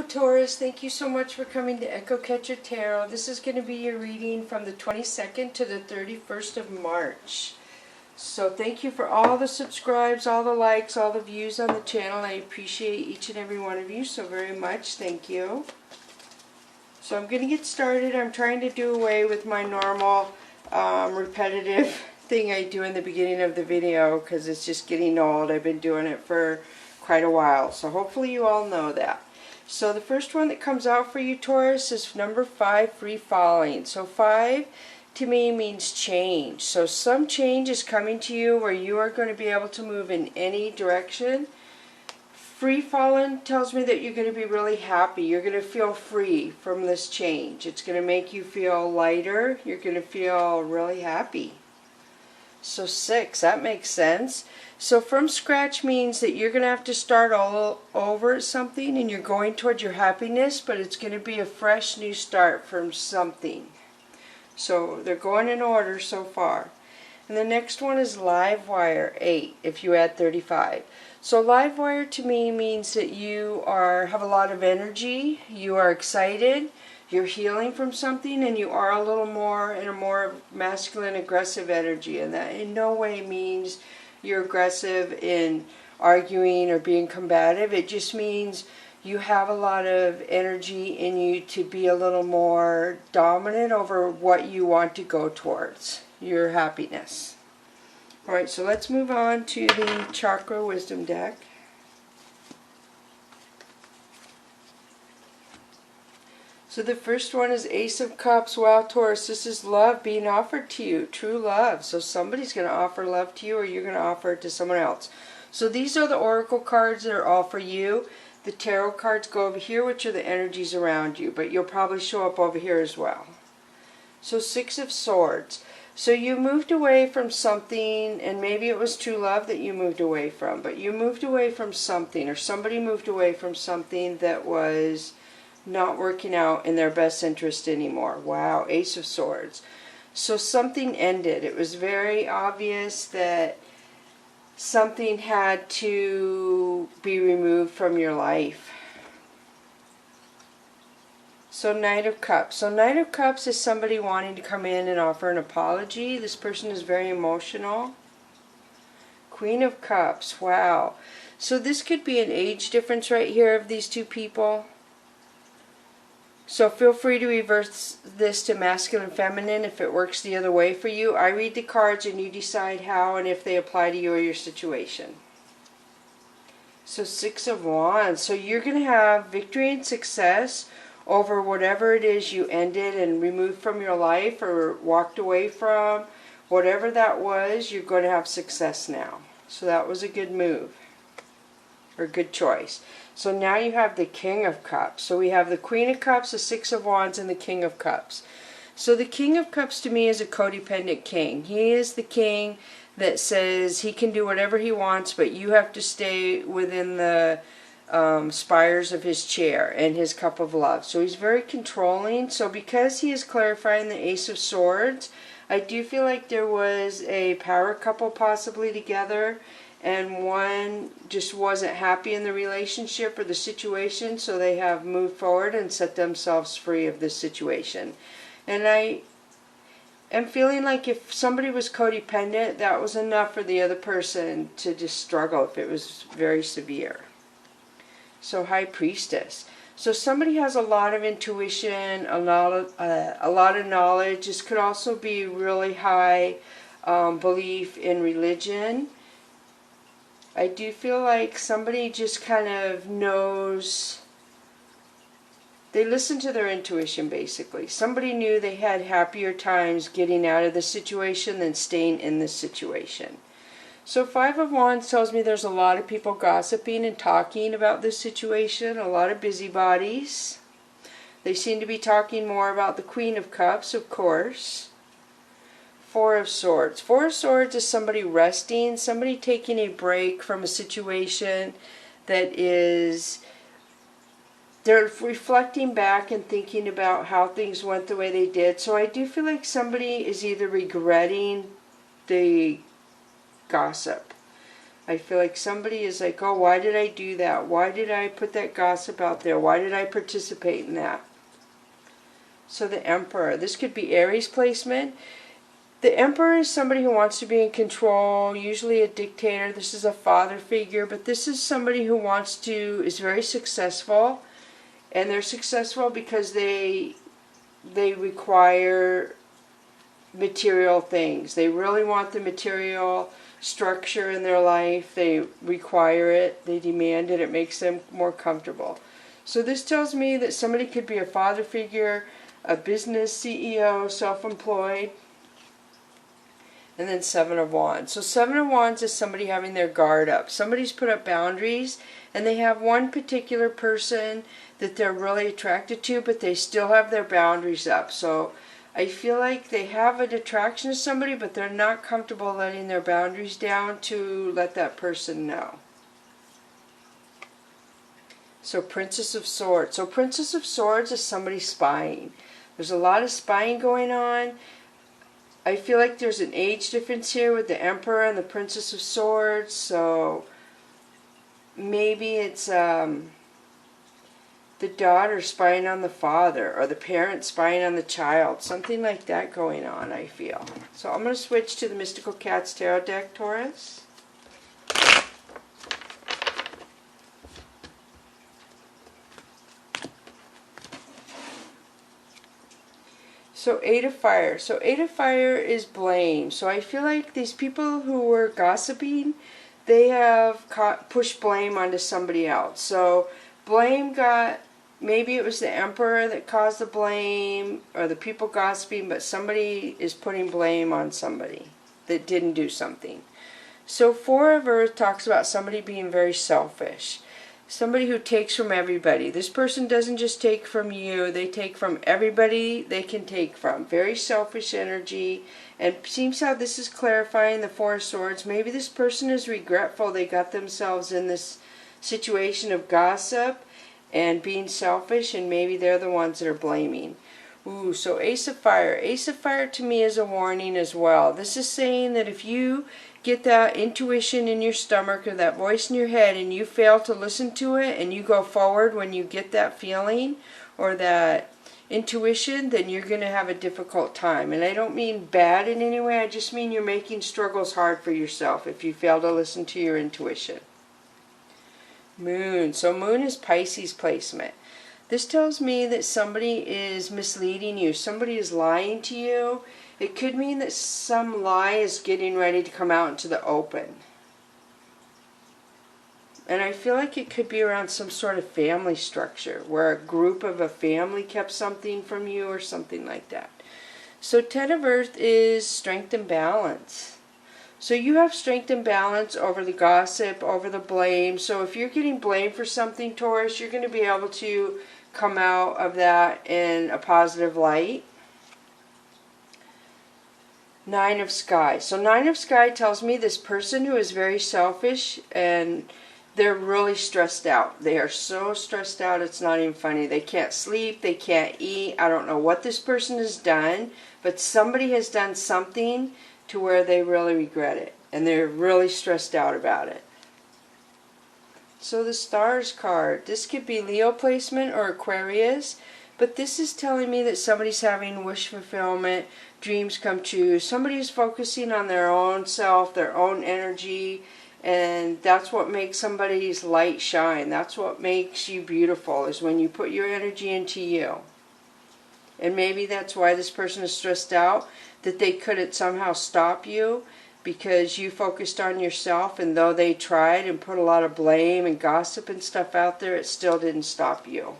Taurus, thank you so much for coming to Echo Catcher Tarot. This is going to be your reading from the 22nd to the 31st of March. So thank you for all the subscribes, all the likes, all the views on the channel. I appreciate each and every one of you so very much. Thank you. So I'm going to get started. I'm trying to do away with my normal repetitive thing I do in the beginning of the video because it's just getting old. I've been doing it for quite a while. So hopefully you all know that. So the first one that comes out for you, Taurus, is number 5, free falling. So 5 to me means change. So some change is coming to you where you are going to be able to move in any direction. Free falling tells me that you're going to be really happy. You're going to feel free from this change. It's going to make you feel lighter. You're going to feel really happy. So 6, that makes sense. So from scratch means that you're going to have to start all over something and you're going towards your happiness, but it's going to be a fresh new start from something. So they're going in order so far. And the next one is live wire, 8, if you add 35. So live wire to me means that you have a lot of energy, you are excited, you're healing from something, and you are a little more in a more masculine, aggressive energy. And that in no way means you're aggressive in arguing or being combative. It just means you have a lot of energy in you to be a little more dominant over what you want to go towards, your happiness. Alright, so let's move on to the Chakra Wisdom deck. So the first one is Ace of Cups. Wow, Taurus, this is love being offered to you. True love. So somebody's going to offer love to you or you're going to offer it to someone else. So these are the Oracle cards that are all for you. The Tarot cards go over here, which are the energies around you. But you'll probably show up over here as well. So 6 of Swords. So you moved away from something, and maybe it was true love that you moved away from. But you moved away from something, or somebody moved away from something that was not working out in their best interest anymore. Wow, Ace of Swords. So something ended. It was very obvious that something had to be removed from your life. So Knight of Cups. So Knight of Cups is somebody wanting to come in and offer an apology. This person is very emotional. Queen of Cups. Wow. So this could be an age difference right here of these two people. So feel free to reverse this to masculine and feminine if it works the other way for you. I read the cards and you decide how and if they apply to you or your situation. So 6 of Wands. So you're going to have victory and success over whatever it is you ended and removed from your life or walked away from. Whatever that was, you're going to have success now. So that was a good move or good choice. So now you have the King of Cups. So we have the Queen of Cups, the 6 of Wands, and the King of Cups. So the King of Cups to me is a codependent king. He is the king that says he can do whatever he wants, but you have to stay within the spires of his chair and his cup of love. So he's very controlling. So because he is clarifying the Ace of Swords, I do feel like there was a power couple possibly together, and one just wasn't happy in the relationship or the situation, so they have moved forward and set themselves free of this situation. And I am feeling like if somebody was codependent, that was enough for the other person to just struggle if it was very severe. So High Priestess. So somebody has a lot of intuition, a lot of knowledge. This could also be really high belief in religion. I do feel like somebody just kind of knows, they listen to their intuition basically. Somebody knew they had happier times getting out of the situation than staying in this situation. So 5 of Wands tells me there's a lot of people gossiping and talking about this situation, a lot of busybodies. They seem to be talking more about the Queen of Cups, of course. 4 of Swords. 4 of Swords is somebody resting, somebody taking a break from a situation that is, they're reflecting back and thinking about how things went the way they did. So I do feel like somebody is either regretting the gossip I feel like somebody is like, oh, why did I do that? Why did I put that gossip out there? Why did I participate in that? So the Emperor. This could be Aries placement. The Emperor is somebody who wants to be in control, usually a dictator. This is a father figure, but this is somebody who is very successful. And they're successful because they require material things. They really want the material structure in their life. They require it. They demand it. It makes them more comfortable. So this tells me that somebody could be a father figure, a business CEO, self-employed. And then Seven of Wands. So Seven of Wands is somebody having their guard up. Somebody's put up boundaries, and they have one particular person that they're really attracted to, but they still have their boundaries up. So I feel like they have an attraction to somebody, but they're not comfortable letting their boundaries down to let that person know. So Princess of Swords. So Princess of Swords is somebody spying. There's a lot of spying going on. I feel like there's an age difference here with the Emperor and the Princess of Swords. So maybe it's the daughter spying on the father, or the parent spying on the child. Something like that going on, I feel. So I'm going to switch to the Mystical Cats Tarot deck, Taurus. So Eight of Fire. So Eight of Fire is blame. So I feel like these people who were gossiping, they have pushed blame onto somebody else. So blame got, maybe it was the Emperor that caused the blame, or the people gossiping, but somebody is putting blame on somebody that didn't do something. So Four of Earth talks about somebody being very selfish. Somebody who takes from everybody. This person doesn't just take from you, they take from everybody they can take from. Very selfish energy. And seems how this is clarifying the Four of Swords. Maybe this person is regretful they got themselves in this situation of gossip and being selfish, and maybe they're the ones that are blaming. Ooh, so Ace of Fire. Ace of Fire to me is a warning as well. This is saying that if you get that intuition in your stomach, or that voice in your head, and you fail to listen to it, and you go forward when you get that feeling or that intuition, then you're going to have a difficult time. And I don't mean bad in any way, I just mean you're making struggles hard for yourself if you fail to listen to your intuition. Moon. So Moon is Pisces placement. This tells me that somebody is misleading you. Somebody is lying to you. It could mean that some lie is getting ready to come out into the open. And I feel like it could be around some sort of family structure, where a group of a family kept something from you or something like that. So Ten of Earth is strength and balance. So you have strength and balance over the gossip, over the blame. So if you're getting blamed for something, Taurus, you're going to be able to come out of that in a positive light. Nine of Sky. So Nine of Sky tells me this person who is very selfish, and they're really stressed out. They are so stressed out, it's not even funny. They can't sleep, they can't eat. I don't know what this person has done, but somebody has done something to where they really regret it, and they're really stressed out about it. So the Stars card. This could be Leo placement or Aquarius, but this is telling me that somebody's having wish fulfillment, dreams come true. Somebody is focusing on their own self, their own energy, and that's what makes somebody's light shine. That's what makes you beautiful, is when you put your energy into you. And maybe that's why this person is stressed out, that they couldn't somehow stop you because you focused on yourself, and though they tried and put a lot of blame and gossip and stuff out there, it still didn't stop you.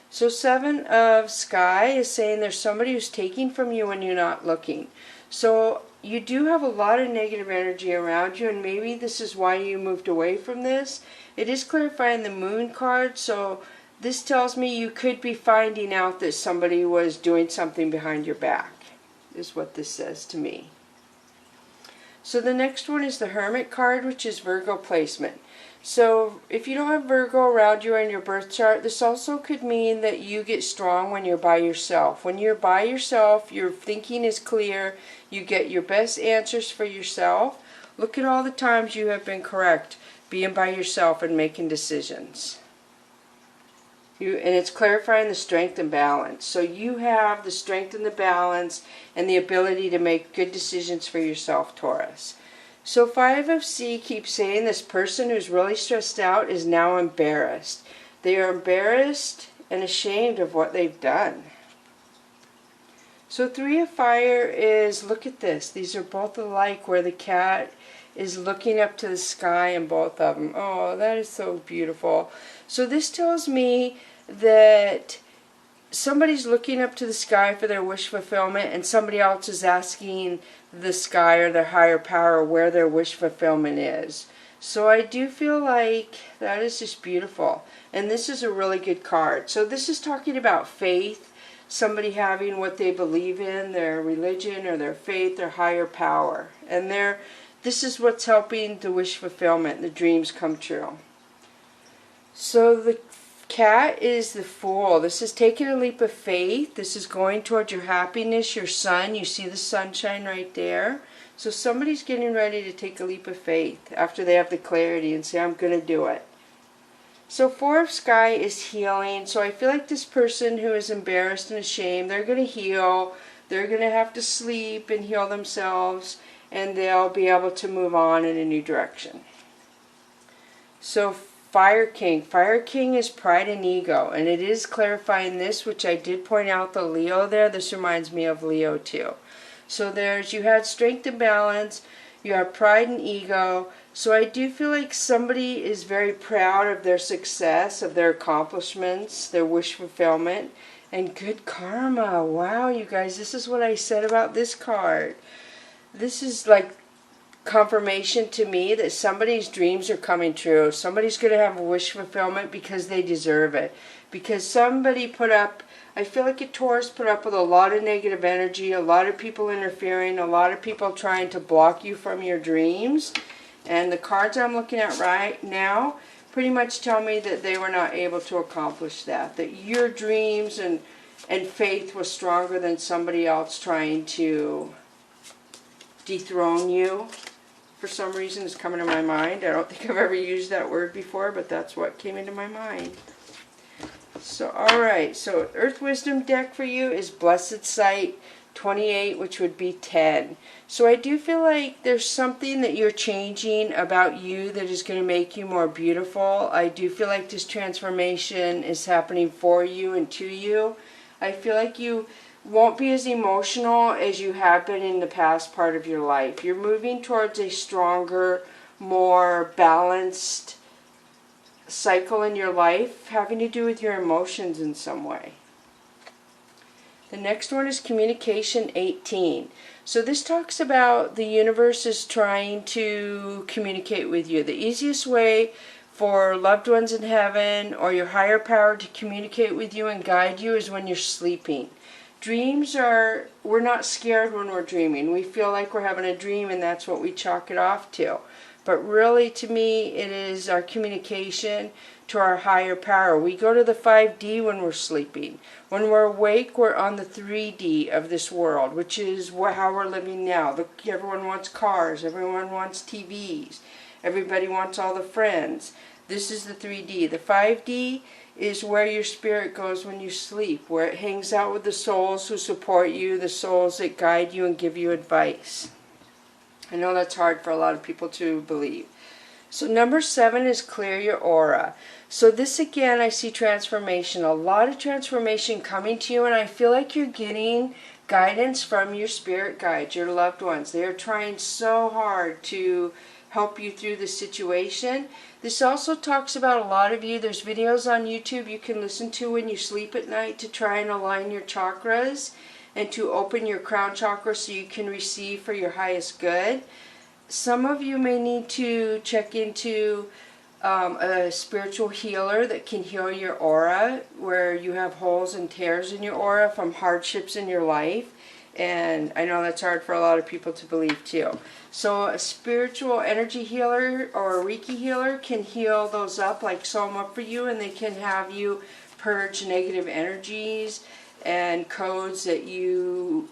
So Seven of Sky is saying there's somebody who's taking from you when you're not looking. So you do have a lot of negative energy around you, and maybe this is why you moved away from this. It is clarifying the Moon card, so this tells me you could be finding out that somebody was doing something behind your back, is what this says to me. So the next one is the Hermit card, which is Virgo placement. So if you don't have Virgo around you in your birth chart, this also could mean that you get strong when you're by yourself. When you're by yourself, your thinking is clear, you get your best answers for yourself. Look at all the times you have been correct, being by yourself and making decisions. And it's clarifying the strength and balance. So you have the strength and the balance and the ability to make good decisions for yourself, Taurus. So 5 of C keeps saying this person who's really stressed out is now embarrassed. They are embarrassed and ashamed of what they've done. So 3 of Fire is, look at this. These are both alike, where the cat is looking up to the sky in both of them. Oh, that is so beautiful. So this tells me that somebody's looking up to the sky for their wish fulfillment, and somebody else is asking the sky or their higher power where their wish fulfillment is. So I do feel like that is just beautiful. And this is a really good card. So this is talking about faith, somebody having what they believe in, their religion or their faith, their higher power. And this is what's helping the wish fulfillment, the dreams come true. So the cat is the Fool. This is taking a leap of faith. This is going towards your happiness, your sun. You see the sunshine right there. So somebody's getting ready to take a leap of faith after they have the clarity and say, I'm going to do it. So 4 of Sky is healing. So I feel like this person who is embarrassed and ashamed, they're going to heal. They're going to have to sleep and heal themselves, and they'll be able to move on in a new direction. So Fire King. Fire King is pride and ego, and it is clarifying this, which I did point out the Leo there. This reminds me of Leo too. So you had strength and balance, you have pride and ego. So I do feel like somebody is very proud of their success, of their accomplishments, their wish fulfillment, and good karma. Wow, you guys, this is what I said about this card. This is like confirmation to me that somebody's dreams are coming true. Somebody's going to have a wish fulfillment because they deserve it. Because somebody put up, I feel like a Taurus put up with a lot of negative energy, a lot of people interfering, a lot of people trying to block you from your dreams. And the cards I'm looking at right now pretty much tell me that they were not able to accomplish that. That your dreams and faith was stronger than somebody else trying to dethrone you. For some reason it's coming to my mind. I don't think I've ever used that word before, but that's what came into my mind. So, alright, so Earth Wisdom deck for you is Blessed Sight 28, which would be 10. So I do feel like there's something that you're changing about you that is going to make you more beautiful. I do feel like this transformation is happening for you and to you. I feel like you won't be as emotional as you have been in the past part of your life. You're moving towards a stronger, more balanced cycle in your life, having to do with your emotions in some way. The next one is Communication 18. So this talks about the universe is trying to communicate with you. The easiest way for loved ones in heaven or your higher power to communicate with you and guide you is when you're sleeping. Dreams are, we're not scared when we're dreaming. We feel like we're having a dream and that's what we chalk it off to. But really, to me, it is our communication to our higher power. We go to the 5D when we're sleeping. When we're awake, we're on the 3D of this world, which is how we're living now. Look, everyone wants cars. Everyone wants TVs. Everybody wants all the friends. This is the 3D. The 5D is where your spirit goes when you sleep, where it hangs out with the souls who support you, the souls that guide you and give you advice. I know that's hard for a lot of people to believe. So number 7 is Clear Your Aura. So this again, I see transformation, a lot of transformation coming to you, and I feel like you're getting guidance from your spirit guides, your loved ones. They are trying so hard to help you through the situation. This also talks about a lot of you. There's videos on YouTube you can listen to when you sleep at night to try and align your chakras and to open your crown chakra so you can receive for your highest good. Some of you may need to check into a spiritual healer that can heal your aura, where you have holes and tears in your aura from hardships in your life. And I know that's hard for a lot of people to believe too. So a spiritual energy healer or a Reiki healer can heal those up, like sew them up for you, and they can have you purge negative energies and codes that you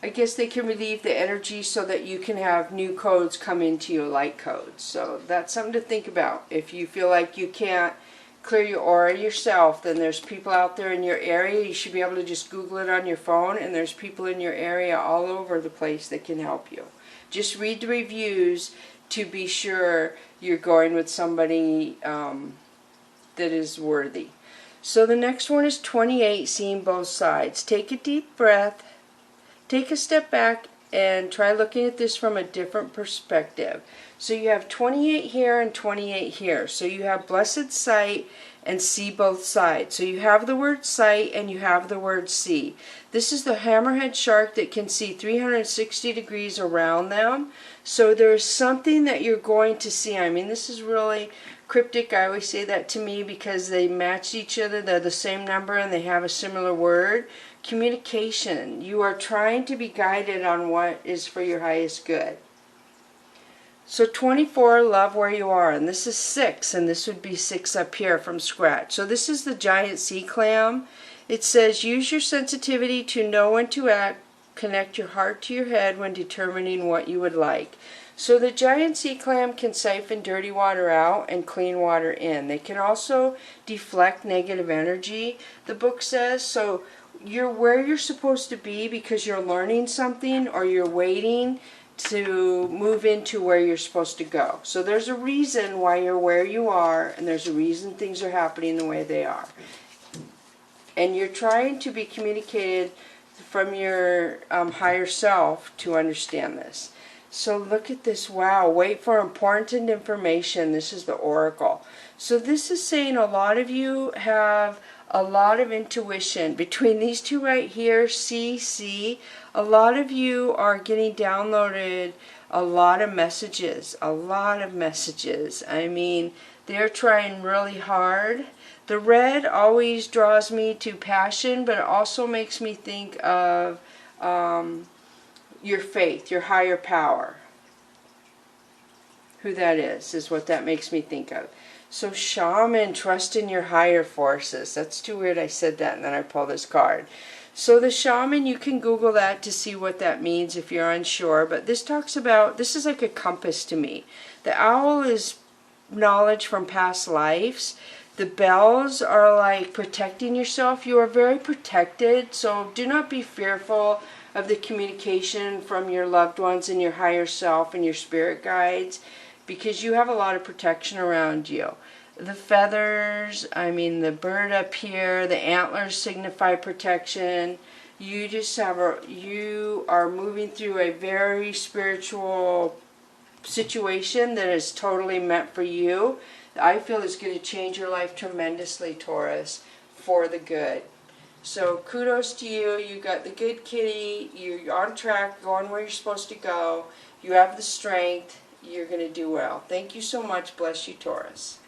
I guess they can relieve the energy so that you can have new codes come into your light codes. So that's something to think about. If you feel like you can't clear your aura yourself, then there's people out there in your area. You should be able to just Google it on your phone, and there's people in your area all over the place that can help you. Just read the reviews to be sure you're going with somebody that is worthy. So the next one is 28, seeing both sides. Take a deep breath. Take a step back and try looking at this from a different perspective. So you have 28 here and 28 here. So you have blessed sight and see both sides. So you have the word sight and you have the word see. This is the hammerhead shark that can see 360 degrees around them. So there's something that you're going to see. I mean, this is really cryptic. I always say that to me because they match each other. They're the same number and they have a similar word. Communication. You are trying to be guided on what is for your highest good. So 24, love where you are. And this is 6, and this would be 6 up here from scratch. So this is the giant sea clam. It says, use your sensitivity to know when to act. Connect your heart to your head when determining what you would like. So the giant sea clam can siphon dirty water out and clean water in. They can also deflect negative energy, the book says. So you're where you're supposed to be because you're learning something, or you're waiting to move into where you're supposed to go. So there's a reason why you're where you are, and there's a reason things are happening the way they are. And you're trying to be communicated from your higher self to understand this. So look at this. Wow, wait for important information. This is the oracle. So this is saying a lot of you have a lot of intuition. Between these two right here, C, a lot of you are getting downloaded a lot of messages. A lot of messages. I mean, they're trying really hard. The red always draws me to passion, but it also makes me think of your faith, your higher power. Who that is what that makes me think of. So shaman, trust in your higher forces. That's too weird I said that and then I pulled this card. So the shaman, you can Google that to see what that means if you're unsure. But this talks about, this is like a compass to me. The owl is knowledge from past lives. The bells are like protecting yourself. You are very protected, so do not be fearful of the communication from your loved ones and your higher self and your spirit guides, because you have a lot of protection around you. The feathers, I mean the bird up here, the antlers signify protection. You just have you are moving through a very spiritual situation that is totally meant for you. I feel is going to change your life tremendously, Taurus, for the good. So kudos to you. You got the good kitty. You're on track, going where you're supposed to go. You have the strength. You're going to do well. Thank you so much. Bless you, Taurus.